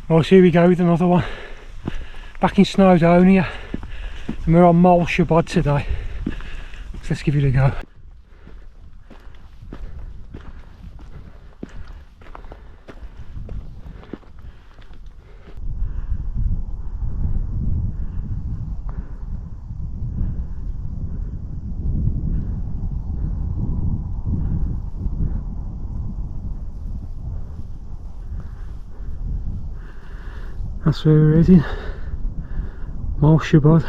Right, so here we go with another one. Back in Snowdonia, and we're on Moel Siabod today. So let's give it a go. That's where we're heading, Moel Siabod.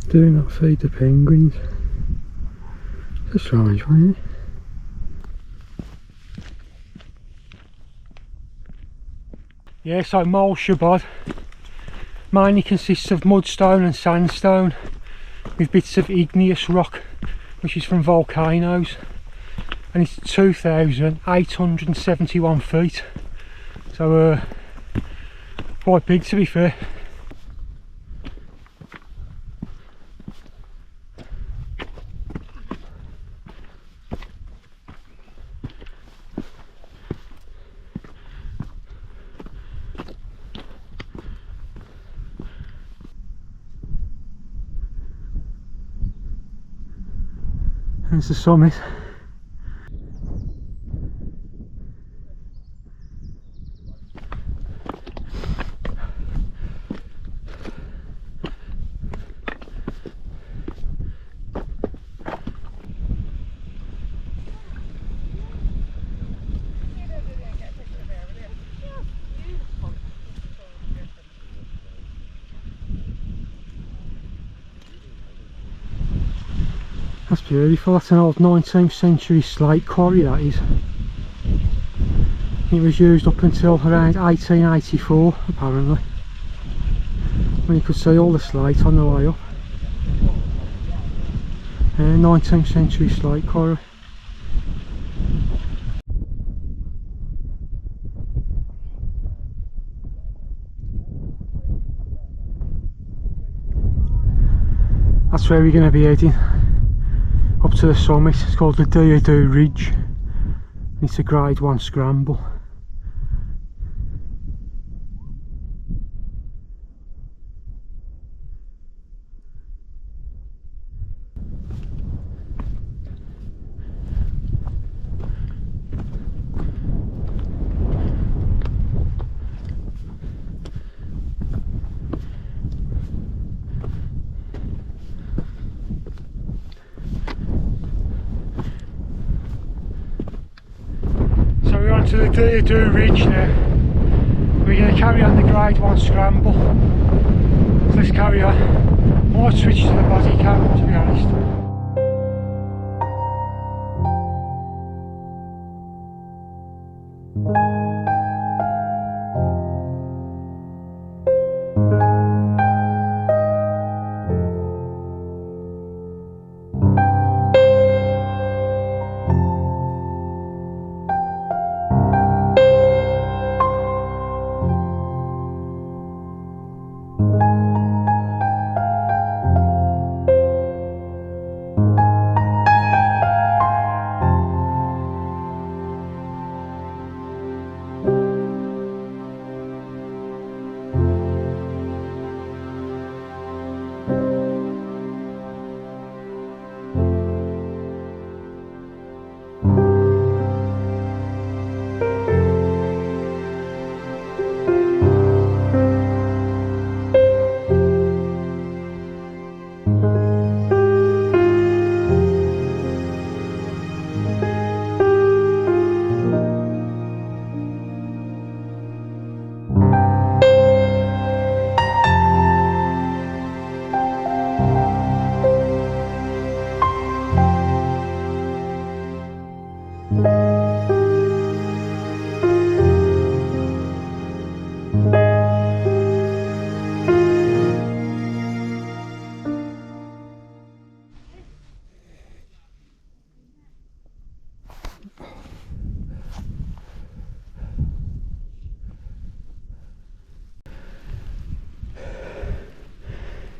Do not feed the penguins. It's a strange one, isn't it? Yeah, so Moel Siabod mainly consists of mudstone and sandstone with bits of igneous rock, which is from volcanoes, and it's 2,871 feet, so quite big to be fair. There's the summit. That's beautiful. That's an old 19th century slate quarry, that is. It was used up until around 1884 apparently, when you could see all the slate on the way up. 19th century slate quarry. That's where we're going to be heading, up to the summit. It's called the Daear Ddu Ridge. It's a grade 1 scramble. To the Daear Ddu Ridge now. We're going to carry on the grade 1 scramble. So let's carry on. I might switch to the body cam, to be honest.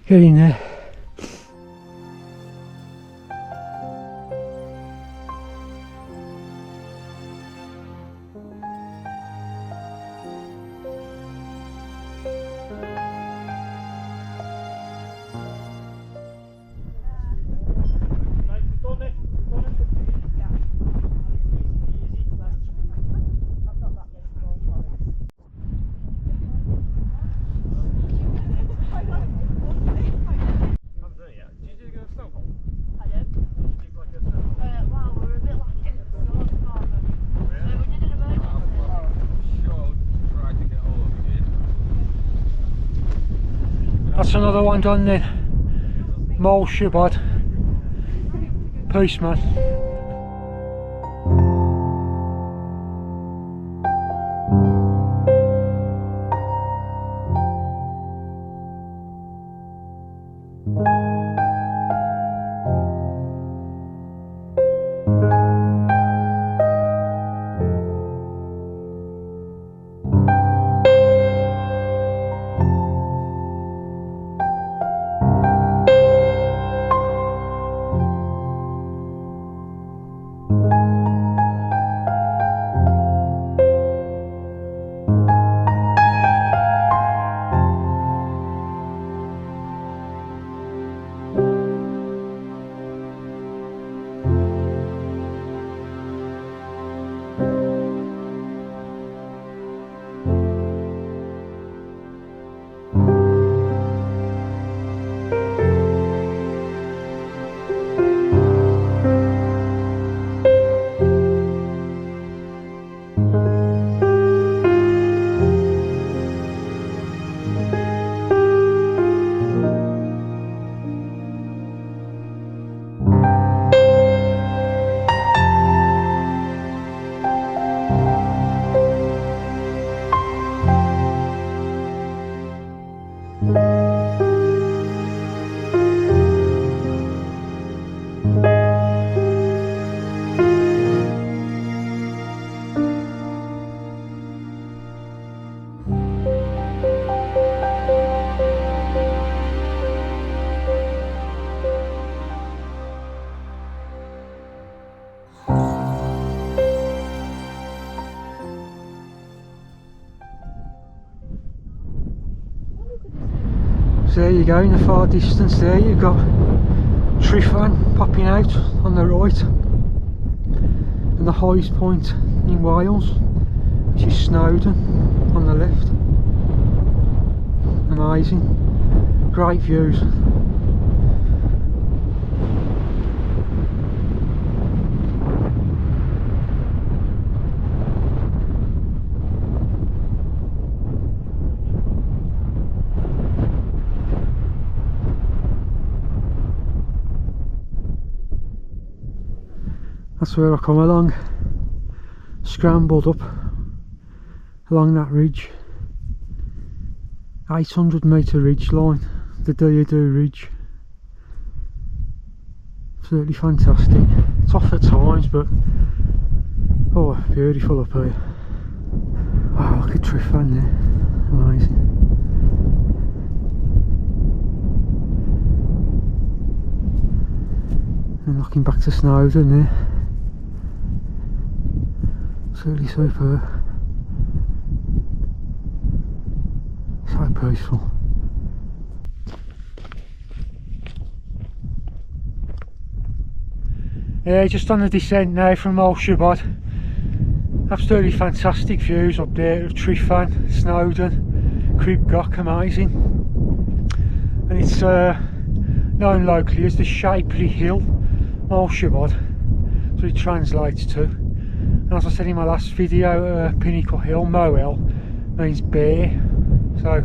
Get in there. That's another one done then. Moel Siabod. Peace, man. So there you go, in the far distance there you've got Tryfan popping out on the right, and the highest point in Wales, which is Snowdon on the left. Amazing, great views. That's where I come along, scrambled up along that ridge, 800 metre ridge line, the Daear Ddu Ridge. Absolutely fantastic. It's off at times, but oh, beautiful up here. Wow, look at Tryfan there, amazing. And looking back to Snowdon there. Absolutely superb. So peaceful. Yeah, just on the descent now from Moel Siabod. Absolutely fantastic views up there of Tryfan, Snowdon, Goch, amazing. And it's known locally as the Shapely Hill, Moel Siabod. That's what it translates to. And as I said in my last video, Pinnacle Hill, Moel, means bear. So,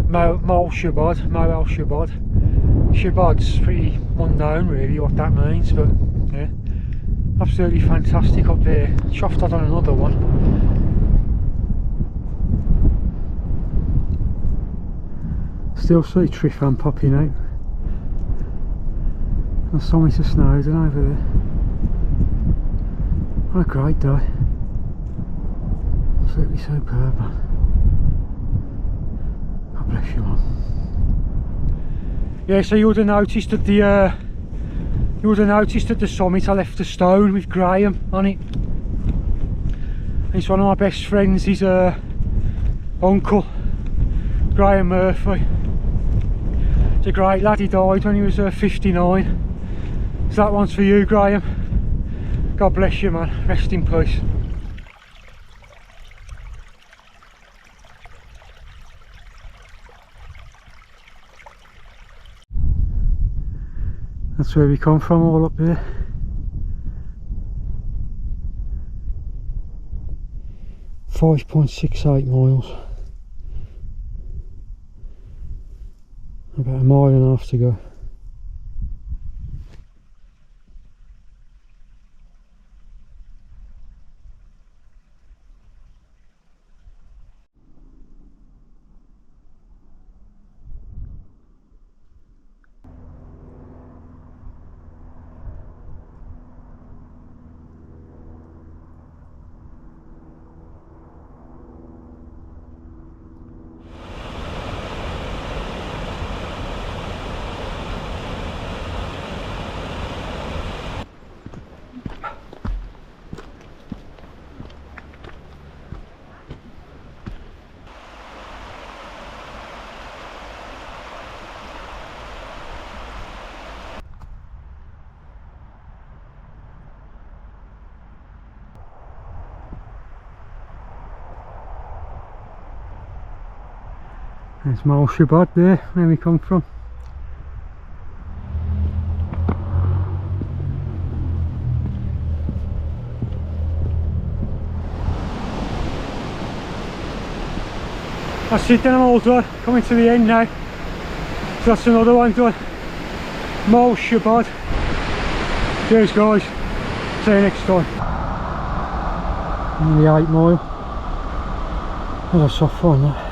Moel Siabod, Siabod's pretty unknown really what that means, but yeah, absolutely fantastic up there. Chuffed on another one. Still see Tryfan popping out. There's so much of Snowdon over there. What a great day. Absolutely superb, man. God bless you, man. Yeah, so you would have noticed at the summit I left a stone with Graham on it. It's one of my best friends, his uncle, Graham Murphy. He's a great lad, he died when he was 59. So that one's for you, Graham. God bless you, man. Rest in peace. That's where we come from, all up there. .68 miles. a mile and a half to go. There's Moel Siabod there, where we come from. That's it then, I'm all done. Coming to the end now. So that's another one done. Moel Siabod. Cheers guys. See you next time. Nearly 8 mile. Oh, that's so fun that.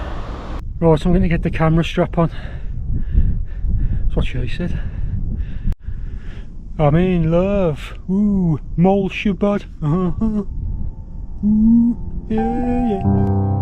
Right, so I'm going to get the camera strap on. That's what she said. I'm in love. Ooh, Moel Siabod. Ooh, yeah, yeah.